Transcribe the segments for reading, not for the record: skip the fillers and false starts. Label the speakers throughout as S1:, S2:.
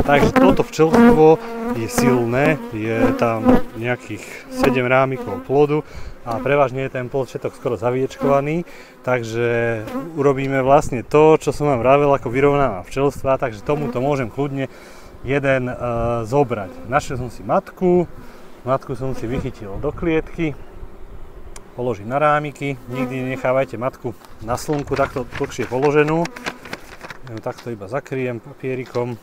S1: Takže toto včelstvo je silné, je tam nejakých 7 rámikov plodu a prevažne je ten plod všetok skoro zaviečkovaný, takže urobíme vlastne to, čo som vám vravel, ako vyrovnávam včelstva, takže tomuto môžem kľudne jeden zobrať. Našiel som si matku som si vychytil do klietky, položím na rámiky, nikdy nenechávajte matku na slnku takto dlhšie položenú, takto iba zakryjem papierikom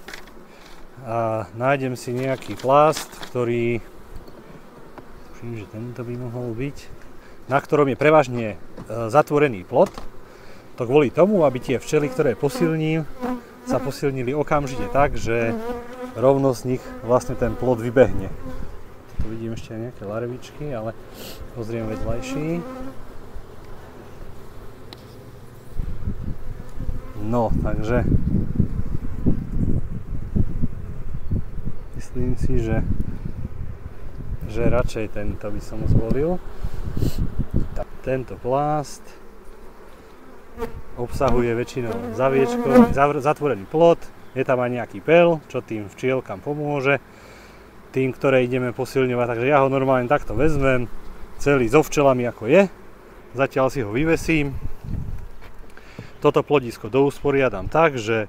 S1: a nájdem si nejaký plást, ktorý, tuším, že tento by mohol byť, na ktorom je prevažne zatvorený plod. To kvôli tomu, aby tie včely, ktoré posilním, sa posilnili okamžite tak, že rovno z nich vlastne ten plod vybehne. Tu vidím ešte aj nejaké larvičky, ale pozriem vedľajší. No, takže myslím si, že radšej tento by som zvolil. Tento plást obsahuje väčšinou zatvorený plod, je tam aj nejaký pel, čo tým včielkam pomôže, tým, ktoré ideme posilňovať, takže ja ho normálne takto vezmem, celý so včelami ako je, zatiaľ si ho vyvesím. Toto plodisko dousporiadam tak, že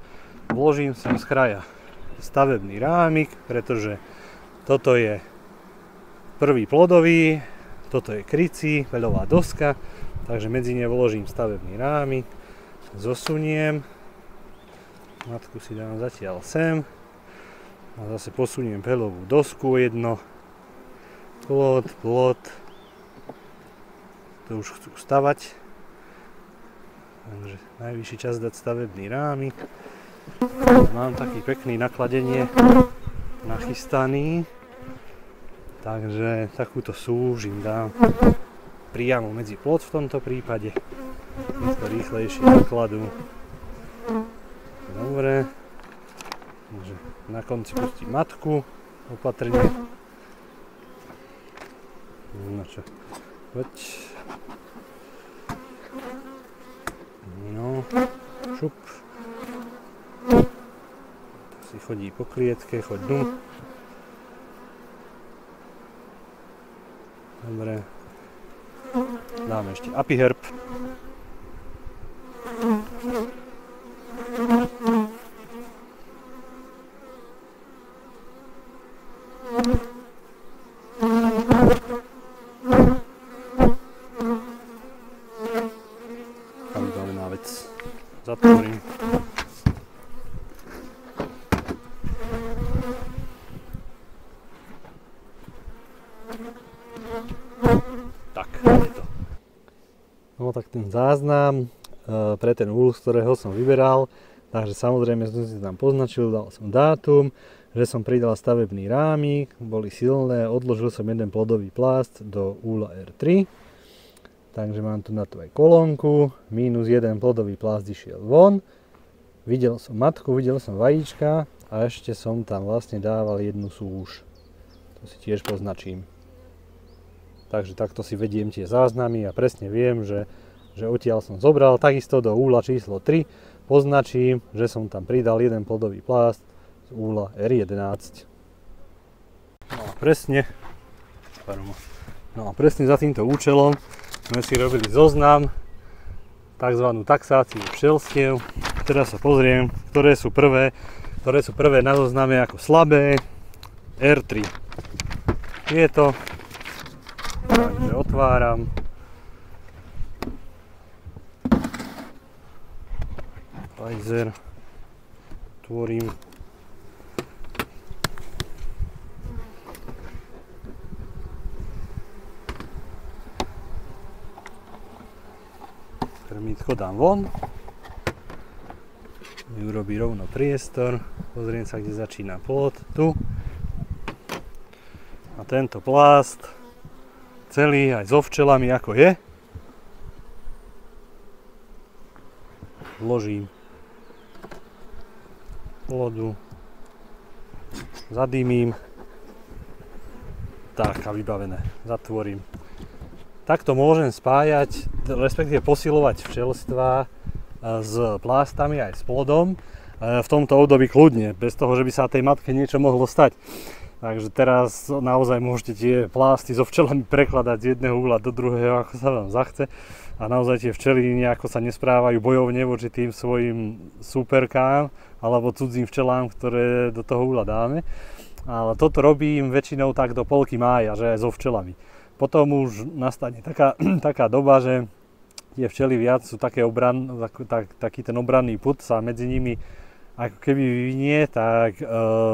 S1: vložím sem z kraja stavebný rámik, pretože toto je prvý plodový, toto je krycí, peľová doska, takže medzi ne vložím stavebný rámik, zosuniem, matku si dám zatiaľ sem a zase posuniem peľovú dosku jedno, plod, to už chcú stavať, takže najvyšší čas dať stavebný rámik. Mám taký pekný nakladenie nachystaný, takže takúto súž im dám priamo medzi plod v tomto prípade. Je to rýchlejšie nakladú. Dobre, takže na konci pustím matku opatrne. No čo, poď. No, šup. Si chodí po klietke, choď dnu. Dobre. Dáme ešte apiherb. A vybavená vec. Zatvorím. Tak, je to. No tak ten záznam pre ten úl, z ktorého som vyberal, takže samozrejme som si tam poznačil, dal som dátum, že som pridal stavebný rámik, boli silné, odložil som jeden plodový plást do úla R3, takže mám tu na to aj kolónku, minus jeden plodový plást išiel von, videl som matku, videl som vajíčka a ešte som tam vlastne dával jednu súž, to si tiež poznačím. Takže takto si vediem tie záznamy a presne viem, že odtiaľ som zobral, takisto do úla číslo 3 poznačím, že som tam pridal jeden plodový plást z úla R11. No a presne za týmto účelom sme si robili zoznam, takzvanú taxáciu včelstiev. Teraz sa pozriem, ktoré sú prvé na zozname ako slabé. R3. Je to. Takže otváram. Pfizer. Tvorím. Krmítko dám von. Urobí rovno priestor. Pozriem sa, kde začína plod. Tu. A tento plást celý aj so včelami ako je, vložím plodu, zadýmím, tak a vybavené, zatvorím. Takto môžem spájať, respektíve posilovať včelstva s plástami aj s plodom v tomto období kľudne, bez toho, že by sa tej matke niečo mohlo stať. Takže teraz naozaj môžete tie plásty so včelami prekladať z jedného úhla do druhého, ako sa vám zachce. A naozaj tie včely nejako sa nesprávajú bojovne voči tým svojim súperkám alebo cudzím včelám, ktoré do toho úhla dáme. Ale toto robím väčšinou tak do polky mája, že aj so včelami. Potom už nastane taká doba, že tie včely viac sú taký ten obranný pud sa medzi nimi ako keby vyvinie, tak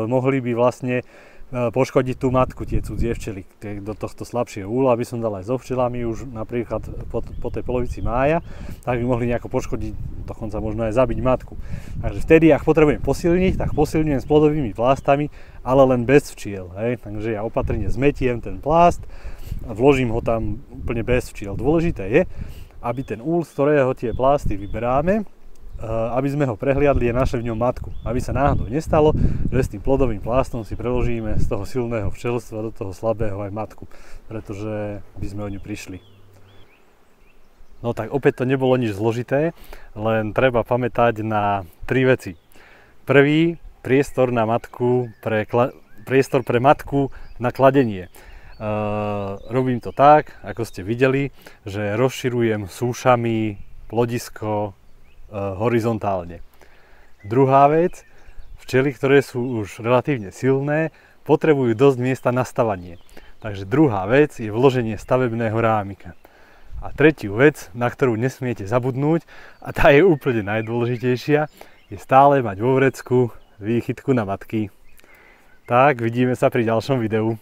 S1: mohli by vlastne poškodiť tú matku, tie cudzie včely do tohto slabšieho úhla, aby som dal aj so včelami už napríklad po tej polovici mája, tak by mohli nejako poškodiť, dokonca možno aj zabiť matku. Takže vtedy, ak potrebujem posilniť, tak posilňujem s plodovými plástami, ale len bez včiel. Hej? Takže ja opatrne zmetiem ten plást a vložím ho tam úplne bez včiel. Dôležité je, aby ten úl, z ktorého tie plásty vyberáme, aby sme ho prehliadli a našli v ňom matku. Aby sa náhodou nestalo, že s tým plodovým plástom si preložíme z toho silného včelstva do toho slabého aj matku, pretože by sme o ňu prišli. No tak opäť to nebolo nič zložité, len treba pamätať na 3 veci. Prvý, priestor pre matku na kladenie. Robím to tak, ako ste videli, že rozširujem súšami plodisko horizontálne. Druhá vec, včely, ktoré sú už relatívne silné, potrebujú dosť miesta na stavanie. Takže druhá vec je vloženie stavebného rámika. A tretiu vec, na ktorú nesmiete zabudnúť, a tá je úplne najdôležitejšia, je stále mať vo vrecku výchytku na matky. Tak, vidíme sa pri ďalšom videu.